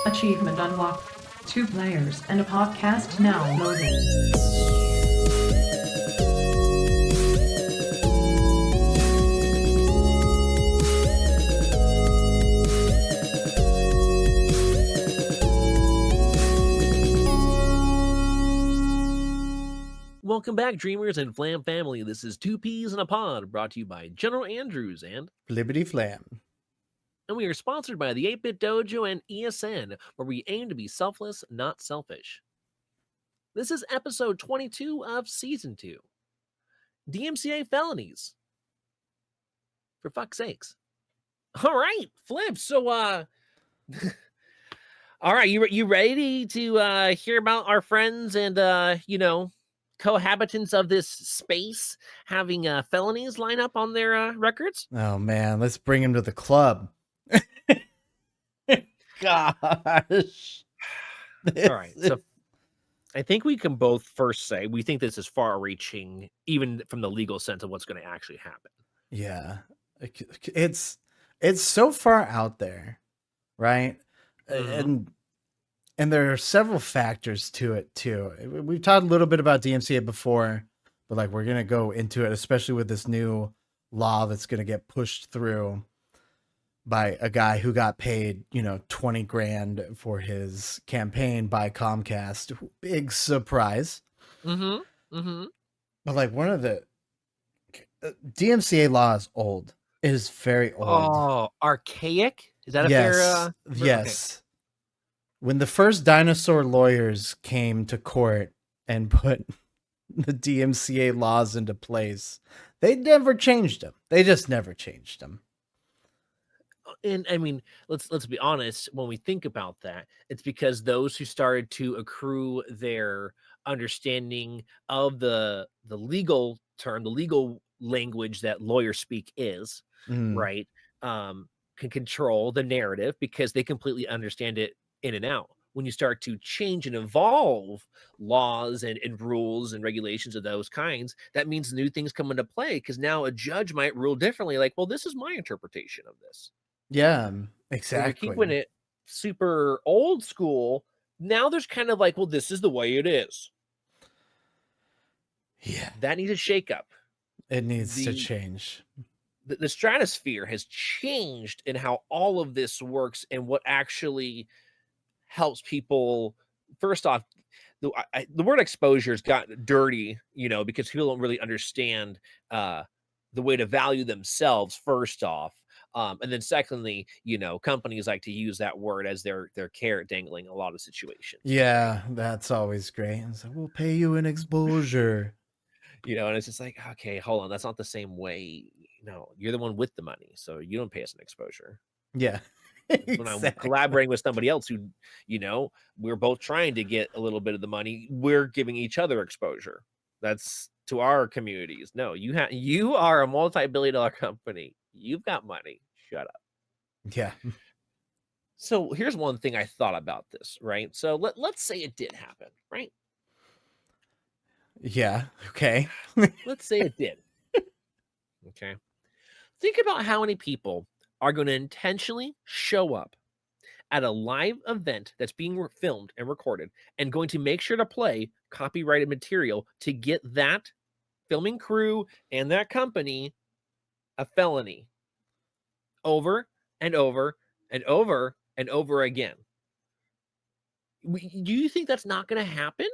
Achievement unlocked. 2 players and a podcast now loading. Welcome back, Dreamers and Flam family. This is Two Peas in a Pod, brought to you by GeneralAndrews and Flibbityflam. And we are sponsored by the 8-Bit Dojo and ESN, where we aim to be selfless, not selfish. This is episode 22 of season 2. DMCA Felonies. For fuck's sakes. All right, Flip. So, all right, you ready to hear about our friends and, cohabitants of this space having felonies line up on their records? Oh, man. Let's bring him to the club. Gosh. All right. So I think we can both first say we think this is far reaching, even from the legal sense of what's going to actually happen. Yeah. It's so far out there, right? Mhm. And there are several factors to it too. We've talked a little bit about DMCA before, but like we're going to go into it, especially with this new law that's going to get pushed through by a guy who got paid, 20 grand for his campaign by Comcast. Big surprise. Mm-hmm. But like one of the DMCA law is old. It is very old. Oh, archaic? Is that a fair? Yes. Okay. When the first dinosaur lawyers came to court and put the DMCA laws into place, they never changed them. They just never changed them. And I mean, let's be honest, when we think about that, it's because those who started to accrue their understanding of the legal term, the legal language that lawyers speak is, right, can control the narrative because they completely understand it in and out. When you start to change and evolve laws and rules and regulations of those kinds, that means new things come into play because now a judge might rule differently, like, well, this is my interpretation of this. Yeah, exactly. When you're keeping it super old school, now there's kind of like, well, this is the way it is. Yeah. That needs a shakeup. It needs to change. The stratosphere has changed in how all of this works and what actually helps people. First off, the word exposure has gotten dirty, because people don't really understand the way to value themselves, first off. And then secondly, companies like to use that word as their carrot dangling in a lot of situations. Yeah, that's always great. And so we'll pay you an exposure. And it's just like, okay, hold on. That's not the same way. No, you're the one with the money. So you don't pay us an exposure. Yeah. Exactly. When I'm collaborating with somebody else who, we're both trying to get a little bit of the money, we're giving each other exposure. That's to our communities. No, you are a multi-billion-dollar company. You've got money. Shut up. Yeah. So here's one thing I thought about this, right? So let's say it did happen, right? Yeah. Okay. Let's say it did. Okay. Think about how many people are going to intentionally show up at a live event that's being filmed and recorded and going to make sure to play copyrighted material to get that filming crew and that company a felony over and over and over and over again. Do you think that's not going to happen?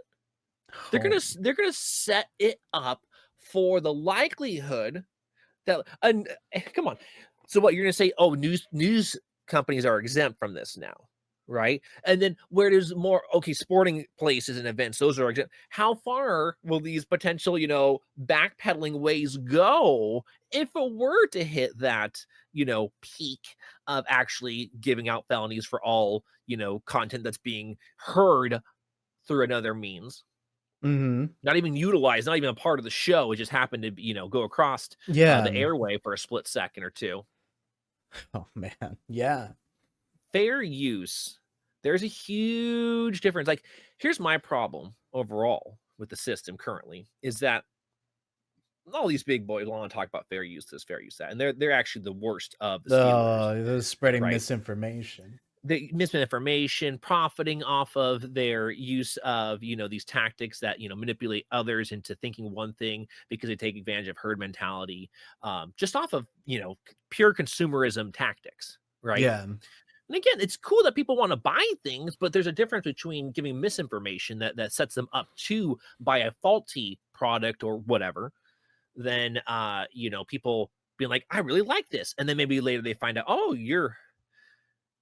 They're going to set it up for the likelihood that come on. So what you're going to say, oh, news companies are exempt from this now, right? And then where there's more, okay, sporting places and events, those are exempt. How far will these potential, backpedaling ways go if it were to hit that, peak of actually giving out felonies for all, content that's being heard through another means? Not even utilized, not even a part of the show. It just happened to, go across the airway for a split second or two. Oh, man. Yeah. Fair use. There's a huge difference. Like, here's my problem overall with the system currently is that all these big boys want to talk about fair use this, fair use that, and they're actually the worst of the stealers. They're spreading misinformation. the misinformation, profiting off of their use of, these tactics that, manipulate others into thinking one thing because they take advantage of herd mentality, just off of, pure consumerism tactics, right? Yeah. And again, it's cool that people want to buy things, but there's a difference between giving misinformation that sets them up to buy a faulty product or whatever, than people being like, I really like this. And then maybe later they find out, oh, you're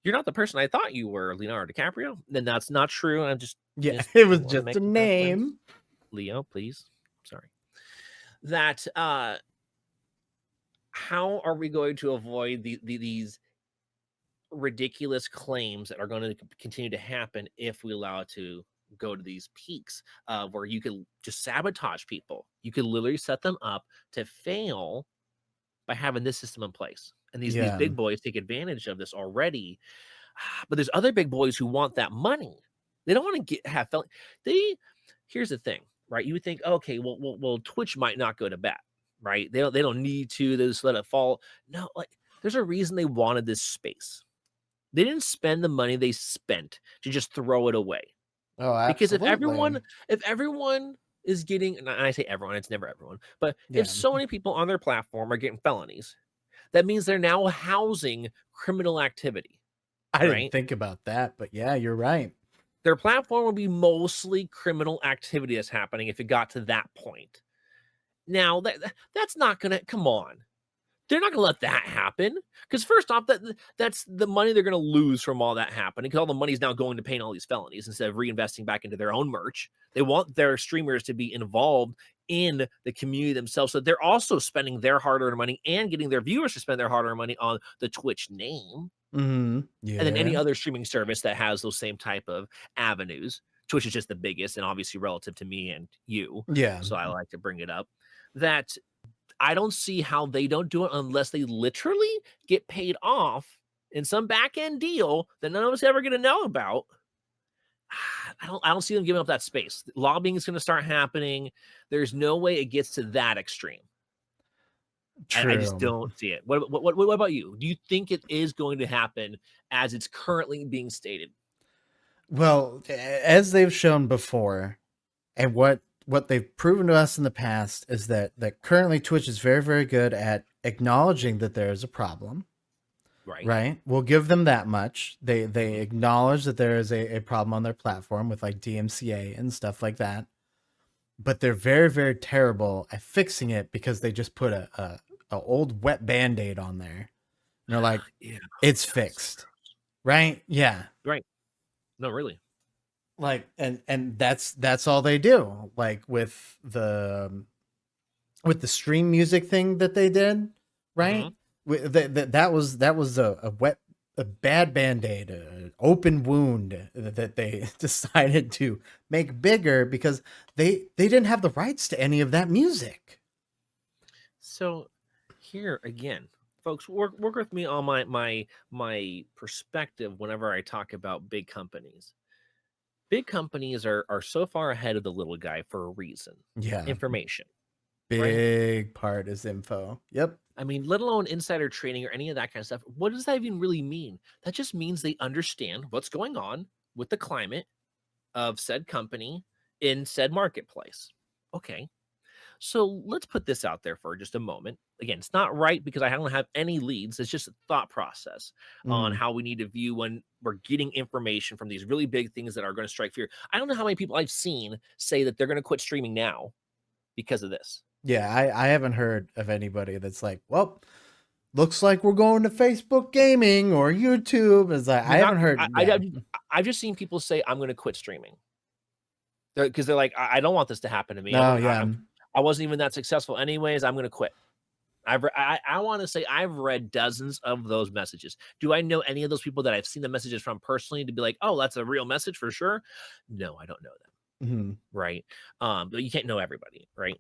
not the person I thought you were, Leonardo DiCaprio. Then that's not true. I'm just Yeah. It was wanna just make a that clear. name. Leo, please. Sorry. That how are we going to avoid these ridiculous claims that are going to continue to happen if we allow it to go to these peaks where you could just sabotage people? You could literally set them up to fail by having this system in place. And these Yeah. big boys take advantage of this already. But there's other big boys who want that money. They don't want to have felony. Here's the thing, right? You would think, okay, well, Twitch might not go to bat, right? They don't need to. They just let it fall. No, like there's a reason they wanted this space. They didn't spend the money they spent to just throw it away. Oh, Because if absolutely. everyone is getting, and I say everyone, it's never everyone, but Yeah. if so many people on their platform are getting felonies, that means they're now housing criminal activity, I didn't right? think about that, but yeah, you're right. Their platform would be mostly criminal activity that's happening if it got to that point. Now that's not gonna come on. They're not gonna let that happen. Because first off, that's the money they're gonna lose from all that happening, because all the money's now going to paying all these felonies instead of reinvesting back into their own merch. They want their streamers to be involved in the community themselves. So they're also spending their hard-earned money and getting their viewers to spend their hard-earned money on the Twitch name. Mm-hmm. And then any Yeah. other streaming service that has those same type of avenues. Twitch is just the biggest, and obviously relative to me and you. Yeah. So I like to bring it up. That I don't see how they don't do it unless they literally get paid off in some back end deal that none of us ever going to know about. I don't see them giving up that space. Lobbying is going to start happening. There's no way it gets to that extreme. I just True. don't see it. What about you? Do you think it is going to happen as it's currently being stated? Well, as they've shown before, and what they've proven to us in the past is that currently Twitch is very, very good at acknowledging that there is a problem. Right. Right. We'll give them that much. They Mhm. acknowledge that there is a problem on their platform with like DMCA and stuff like that. But they're very, very terrible at fixing it because they just put a old wet Band-Aid on there. And they're like, Yeah. it's God, fixed. Right? Yeah. Right. No, really. Like and that's all they do. Like with the stream music thing that they did, right? That was a bad Band-Aid, an open wound that they decided to make bigger because they didn't have the rights to any of that music. So here again, folks, work with me on my perspective whenever I talk about big companies. Big companies are so far ahead of the little guy for a reason. Yeah. Information. Right? Big part is info. Yep. I mean, let alone insider trading or any of that kind of stuff. What does that even really mean? That just means they understand what's going on with the climate of said company in said marketplace. Okay. So let's put this out there for just a moment. Again, it's not right because I don't have any leads. It's just a thought process on Mm. how we need to view when we're getting information from these really big things that are going to strike fear. I don't know how many people I've seen say that they're going to quit streaming now because of this. Yeah, I haven't heard of anybody that's like, well, looks like we're going to Facebook gaming or YouTube. It's like, I Not, haven't heard. I, Yeah. I've just seen people say, I'm going to quit streaming. Because they're like, I don't want this to happen to me. No, yeah. I wasn't even that successful anyways. I'm going to quit. I want to say I've read dozens of those messages. Do I know any of those people that I've seen the messages from personally to be like, oh, that's a real message for sure? No, I don't know them. Mm-hmm. Right. But you can't know everybody. Right.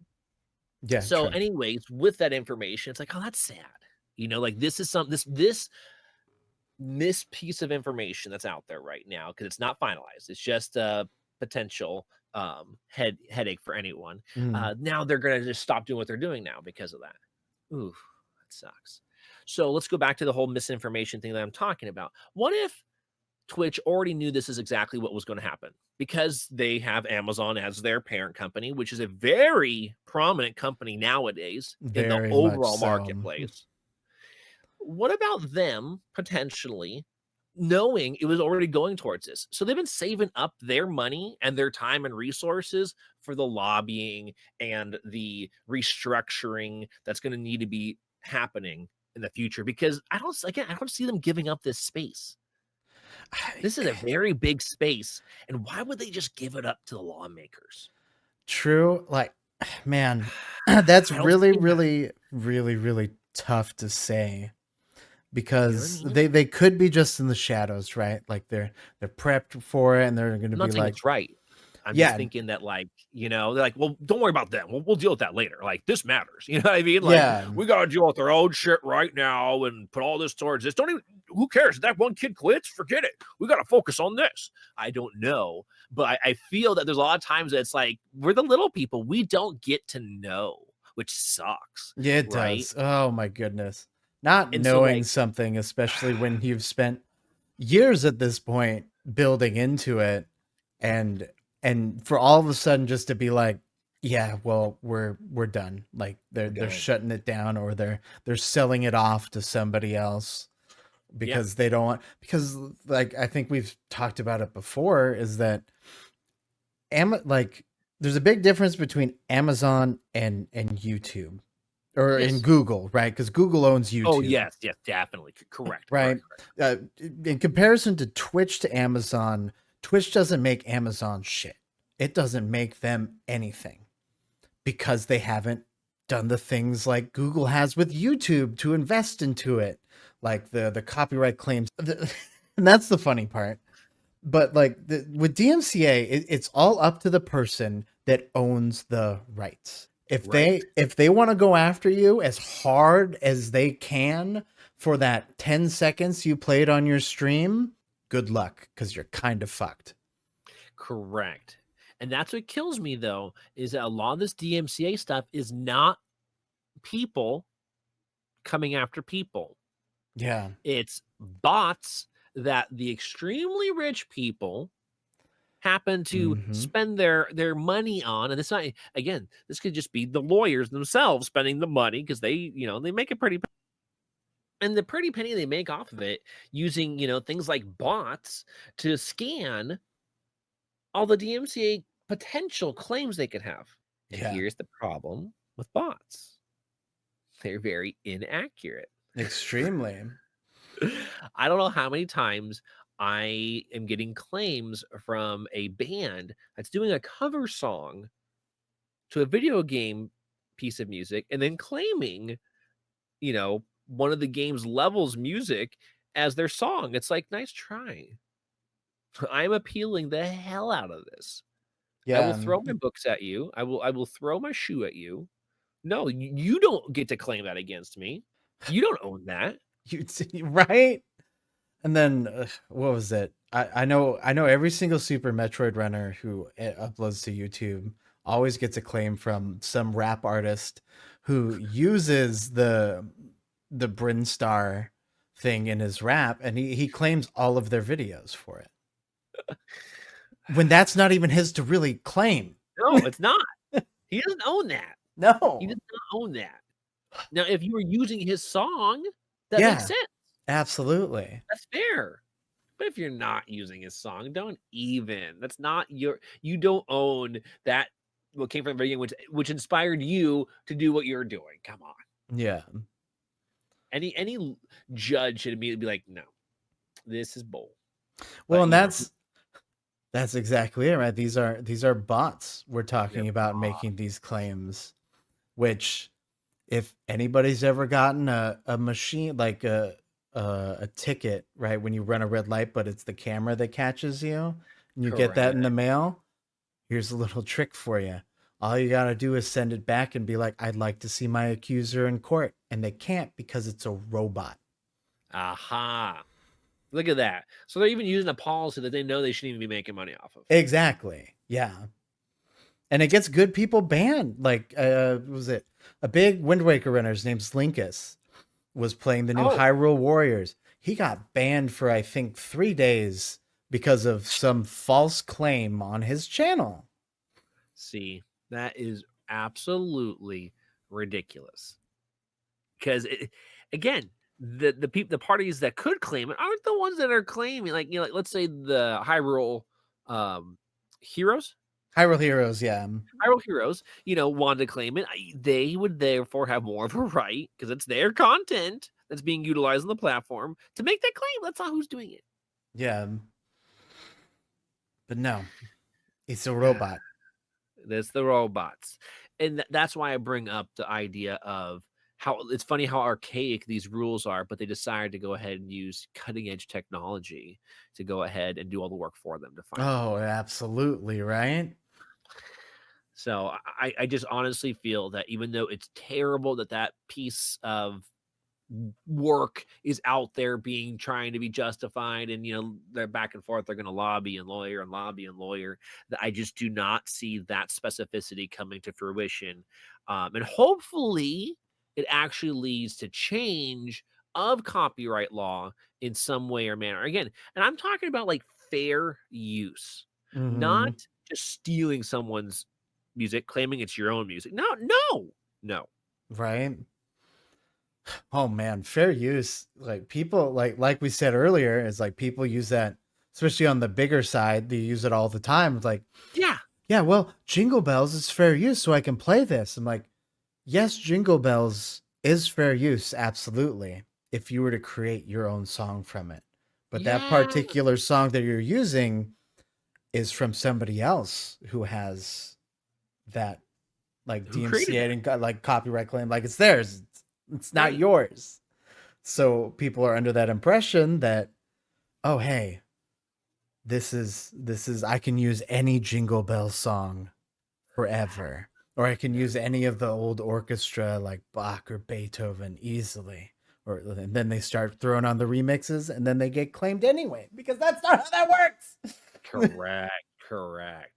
Yeah. So True. anyways, with that information, it's like, oh, that's sad. Like this is this piece of information that's out there right now, because it's not finalized. It's just a potential headache for anyone. Now they're going to just stop doing what they're doing now because of that. Ooh, that sucks. So let's go back to the whole misinformation thing that I'm talking about. What if Twitch already knew this is exactly what was going to happen because they have Amazon as their parent company, which is a very prominent company nowadays in the Very much overall so. marketplace. What about them potentially knowing it was already going towards this? So they've been saving up their money and their time and resources for the lobbying and the restructuring that's going to need to be happening in the future, because I don't see them giving up this space. This is a very big space, and why would they just give it up to the lawmakers? True. Like, man, that's I don't really, see that. really, really, really tough to say, You know what because I mean? they could be just in the shadows, right? Like they're prepped for it, and they're going to I'm be not saying like, it's right. I'm just yeah, thinking that, like, you know, they're like, well, don't worry about them. We'll deal with that later. Like, this matters. You know what I mean? Like, yeah, we got to deal with our own shit right now and put all this towards this. Don't even, who cares? If that one kid quits, forget it. We got to focus on this. I don't know. But I feel that there's a lot of times that it's like, we're the little people. We don't get to know, which sucks. yeah, it Right. does. Oh my goodness. Not And so, knowing like, something, especially when you've spent years at this point building into it, and for all of a sudden just to be like, yeah, well, we're done. Like they're done. shutting it down, or they're selling it off to somebody else because they don't want, because like I think we've talked about it before, is that like there's a big difference between Amazon and YouTube, or in Yes. Google, right? Because Google owns YouTube. Oh, yes, definitely. Correct. Right. Correct. In comparison to Twitch to Amazon, Twitch doesn't make Amazon shit. It doesn't make them anything, because they haven't done the things like Google has with YouTube to invest into it, like the copyright claims. And that's the funny part. But like with DMCA, it's all up to the person that owns the rights. If Right. they want to go after you as hard as they can for that 10 seconds you played on your stream, good luck, because you're kind of fucked. Correct. And that's what kills me, though, is that a lot of this DMCA stuff is not people coming after people. Yeah. It's bots that the extremely rich people happen to spend their money on. And it's not, again, this could just be the lawyers themselves spending the money because they make a pretty, and the pretty penny they make off of it using, things like bots to scan all the DMCA potential claims they could have. And Yeah. here's the problem with bots. They're very inaccurate. Extremely. I don't know how many times I am getting claims from a band that's doing a cover song to a video game piece of music and then claiming, one of the game's levels music as their song. It's like, nice try. I'm appealing the hell out of this. I will Yeah. throw my books at you. I will throw my shoe at you. No, you don't get to claim that against me. You don't own that. Right? And then what was it? I know every single Super Metroid runner who uploads to YouTube always gets a claim from some rap artist who uses the Brinstar thing in his rap, and he claims all of their videos for it. When that's not even his to really claim. No, it's not. He doesn't own that. No. He does not own that. Now, if you were using his song, that Yeah. makes sense. Absolutely. That's fair. But if you're not using his song, don't even. That's not you don't own that what came from the video, which inspired you to do what you're doing. Come on. Yeah. Any judge should immediately be like, no, this is bull. Well, But, and that's exactly it, right? These are bots we're talking about making these claims, which if anybody's ever gotten a machine, like a ticket, right, when you run a red light, but it's the camera that catches you, and you get that in the mail, here's a little trick for you. All you got to do is send it back and be like, I'd like to see my accuser in court. And they can't, because it's a robot. aha. Look at that. So they're even using a policy that they know they shouldn't even be making money off of. Exactly. Yeah. And it gets good people banned. Like, was it a big Wind Waker runner? His name's Linkus, was playing the new Hyrule Warriors. he got banned for I think 3 days because of some false claim on his channel. See, that is absolutely ridiculous. Because again, the parties that could claim it aren't the ones that are claiming, like, like, let's say the Hyrule Heroes. Hyrule Heroes, yeah. Hyrule Heroes, wanted to claim it. They would therefore have more of a right, because it's their content that's being utilized on the platform, to make that claim. That's not who's doing it. Yeah. But no, it's a robot. That's the robots. And that's why I bring up the idea of how it's funny how archaic these rules are, but they decided to go ahead and use cutting edge technology to go ahead and do all the work for them to find. Oh, absolutely, right? So I just honestly feel that even though it's terrible that piece of work is out there trying to be justified, and they're back and forth, they're going to lobby and lawyer and lobby and lawyer, that I just do not see that specificity coming to fruition, and hopefully it actually leads to change of copyright law in some way or manner. Again, and I'm talking about like fair use, not just stealing someone's music, claiming it's your own music. No. Right? Oh man, fair use. Like people like we said earlier, is like people use that, especially on the bigger side, they use it all the time. It's like, yeah, well, Jingle Bells is fair use, so I can play this. I'm like, yes, Jingle Bells is fair use, absolutely, if you were to create your own song from it. But that particular song that you're using is from somebody else who has that like DMCA and like copyright claim, like it's theirs. It's not yours. So people are under that impression that, oh, hey, this is I can use any Jingle Bell song forever, or I can use any of the old orchestra like Bach or Beethoven easily. Or and then they start throwing on the remixes, and then they get claimed anyway, because that's not how that works. Correct.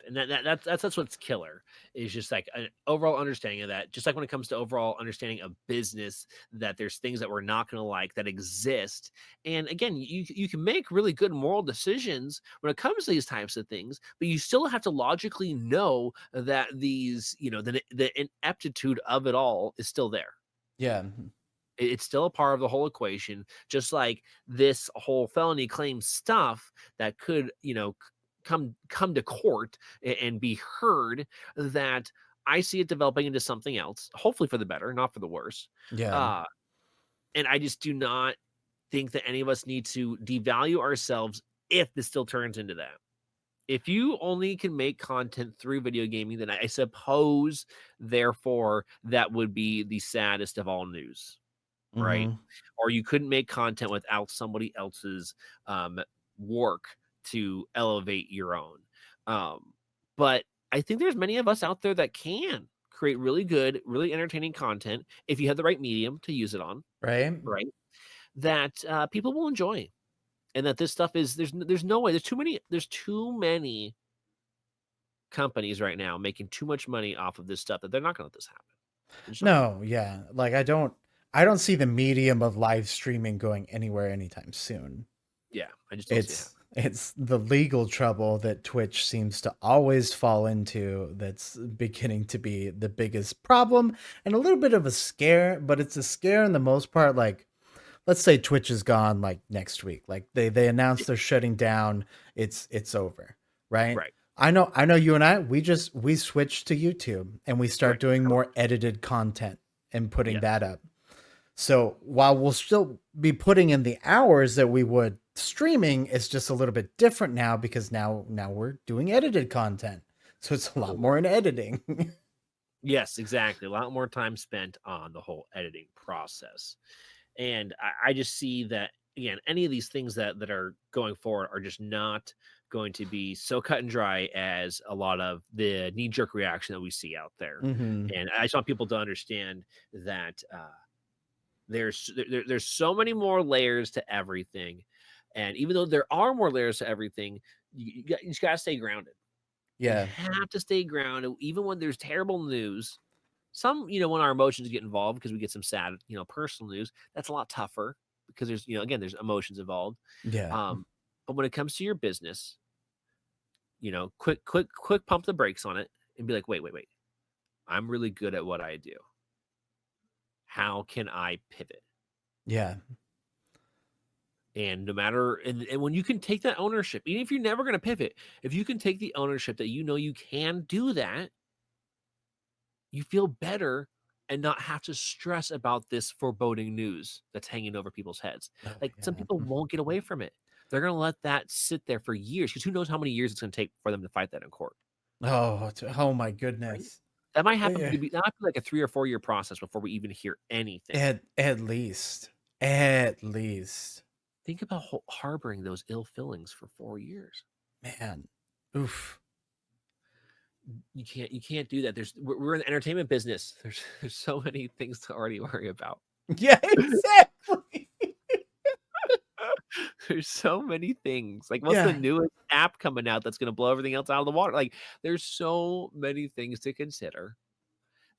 And that's what's killer, is just like an overall understanding of that. Just like when it comes to overall understanding of business, that there's things that we're not going to like that exist. And again, you can make really good moral decisions when it comes to these types of things, but you still have to logically know that these, the ineptitude of it all is still there. Yeah. It's still a part of the whole equation, just like this whole felony claim stuff that could, come to court and be heard, that I see it developing into something else, hopefully for the better, not for the worse. Yeah. And I just do not think that any of us need to devalue ourselves if this still turns into that. If you only can make content through video gaming, then I suppose, therefore, that would be the saddest of all news, right? Or you couldn't make content without somebody else's work to elevate your own. But I think there's many of us out there that can create really good, really entertaining content if you have the right medium to use it on, Right. that people will enjoy, and that this stuff is there's no way, there's too many companies right now making too much money off of this stuff that they're not going to let this happen. No, yeah, like I don't see the medium of live streaming going anywhere anytime soon. Yeah, I just don't see it. It's the legal trouble that Twitch seems to always fall into that's beginning to be the biggest problem, and a little bit of a scare, but it's a scare in the most part. Like, let's say Twitch is gone like next week. Like they announced they're shutting down. It's over, right? Right. I know you and I, we switched to YouTube and we start doing more edited content and putting that up. So while we'll still be putting in the hours that we would streaming, it's just a little bit different now, because now we're doing edited content. So it's a lot more in editing. Yes, exactly. A lot more time spent on the whole editing process. And I just see that, again, any of these things that are going forward are just not going to be so cut and dry as a lot of the knee-jerk reaction that we see out there. And I just want people to understand that there's so many more layers to everything. And even though there are more layers to everything, you just got to stay grounded. Yeah. You have to stay grounded, even when there's terrible news. Some, when our emotions get involved because we get some sad, personal news, that's a lot tougher. because there's, again, there's emotions involved. Yeah. But when it comes to your business, quick pump the brakes on it and be like, wait. I'm really good at what I do. How can I pivot? Yeah. And no matter, and when you can take that ownership, even if you're never going to pivot, if you can take the ownership that you can do that, you feel better and not have to stress about this foreboding news that's hanging over people's heads. Oh, Like some yeah. people won't get away from it. They're going to let that sit there for years because who knows how many years it's going to take for them to fight that in court. Oh my Right? goodness. That might happen Yeah. to be that might be like a 3 or 4 year process before we even hear anything. At least. At least. Think about harboring those ill feelings for 4 years. Man. Oof. You can't do that. We're in the entertainment business. There's so many things to already worry about. Yeah, exactly. There's so many things. Like, what's the newest app coming out that's going to blow everything else out of the water? Like, there's so many things to consider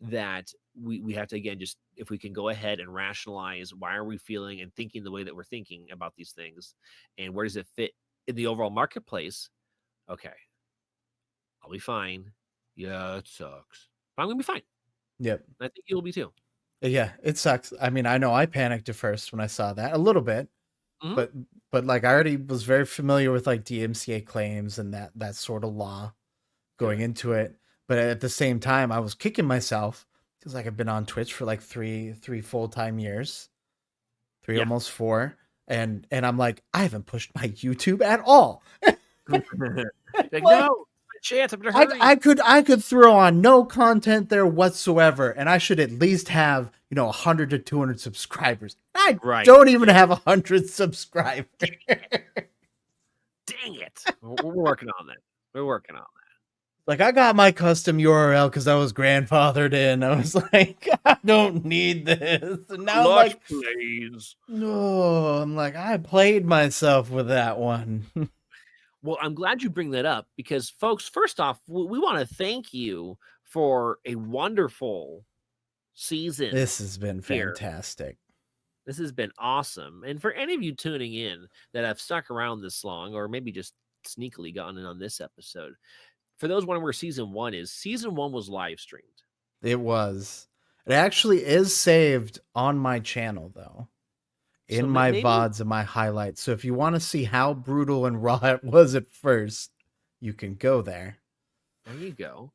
that we have to, again, just if we can go ahead and rationalize why are we feeling and thinking the way that we're thinking about these things, and where does it fit in the overall marketplace? Okay, I'll be fine. Yeah, it sucks, but I'm gonna be fine. Yep. I think you'll be too. Yeah, it sucks. I mean, I know I panicked at first when I saw that a little bit, Mhm. but like I already was very familiar with like DMCA claims and that sort of law going Good. into it. But at the same time, I was kicking myself because like I've been on Twitch for like three full-time years, three Yeah. almost 4, and I'm like I haven't pushed my YouTube at all. Like, Like, no chance. I'm in a hurry. I could throw on no content there whatsoever, and I should at least have 100 to 200 subscribers. I Right. don't even have 100 subscribers. Dang it. We're working on that. We're working on that. Like I got my custom URL because I was grandfathered in. I was like, I don't need this. And now I'm like, Plays. no. I'm like, I played myself with that one. Well, I'm glad you bring that up because, folks, first off, we want to thank you for a wonderful season. This has been here. fantastic. This has been awesome. And for any of you tuning in that have stuck around this long, or maybe just sneakily gotten in on this episode, for those wondering where season 1 is, season 1 was live streamed. It was. It actually is saved on my channel, though. In my VODs and my highlights. So if you want to see how brutal and raw it was at first, you can go there. There you go.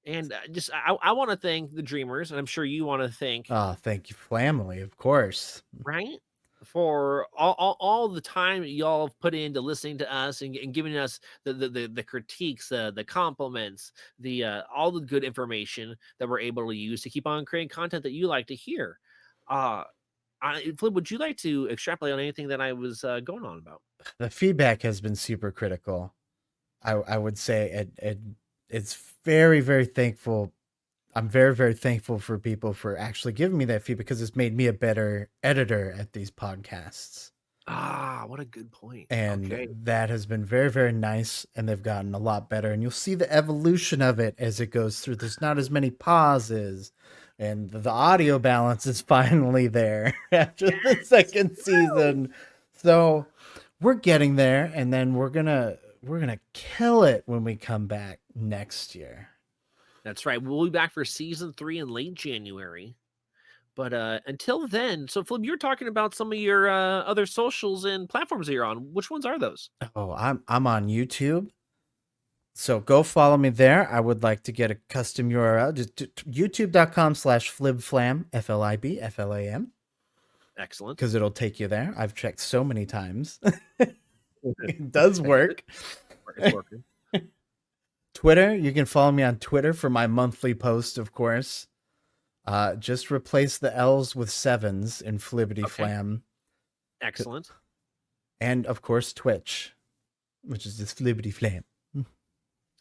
And just I want to thank the Dreamers, and I'm sure you want to thank. Thank you, family, of course. Right? For all the time y'all have put into listening to us and giving us the critiques, the compliments, the all the good information that we're able to use to keep on creating content that you like to hear. Flip, would you like to extrapolate on anything that I was going on about? The feedback has been super critical. I would say it's very, very thankful. I'm very, very thankful for people for actually giving me that feedback because it's made me a better editor at these podcasts. What a good point. And that has been very, very nice. And they've gotten a lot better. And you'll see the evolution of it as it goes through. There's not as many pauses. And the audio balance is finally there after the second season. So we're getting there. And then we're gonna kill it when we come back next year. That's right. We'll be back for season 3 in late January. But until then, so Flip, you're talking about some of your other socials and platforms that you're on. Which ones are those? Oh, I'm on YouTube. So go follow me there. I would like to get a custom URL. Just youtube.com/FlibFlam, FLIBFLAM. Excellent. Because it'll take you there. I've checked so many times. It does work. It's working. Twitter, you can follow me on Twitter for my monthly post, of course. Just replace the L's with 7s in Flibbityflam. Okay. Excellent. And of course, Twitch, which is just Flibbityflam.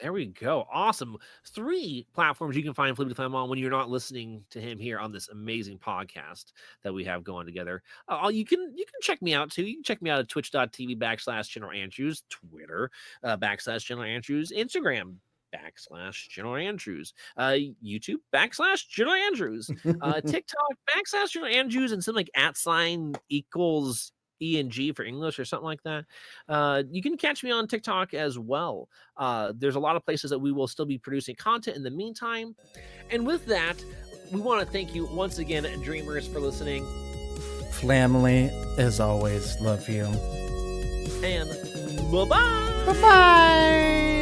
There we go. Awesome. 3 platforms you can find Flibbityflam on when you're not listening to him here on this amazing podcast that we have going together. You can check me out too. You can check me out at twitch.tv/GeneralAndrews, Twitter /GeneralAndrews, Instagram /GeneralAndrews, YouTube /GeneralAndrews, TikTok /GeneralAndrews, and something like @ equals ENG for English or something like that. You can catch me on TikTok as well. There's a lot of places that we will still be producing content in the meantime. And with that, we want to thank you once again, Dreamers, for listening. Family, as always, love you. And bye-bye. Bye-bye.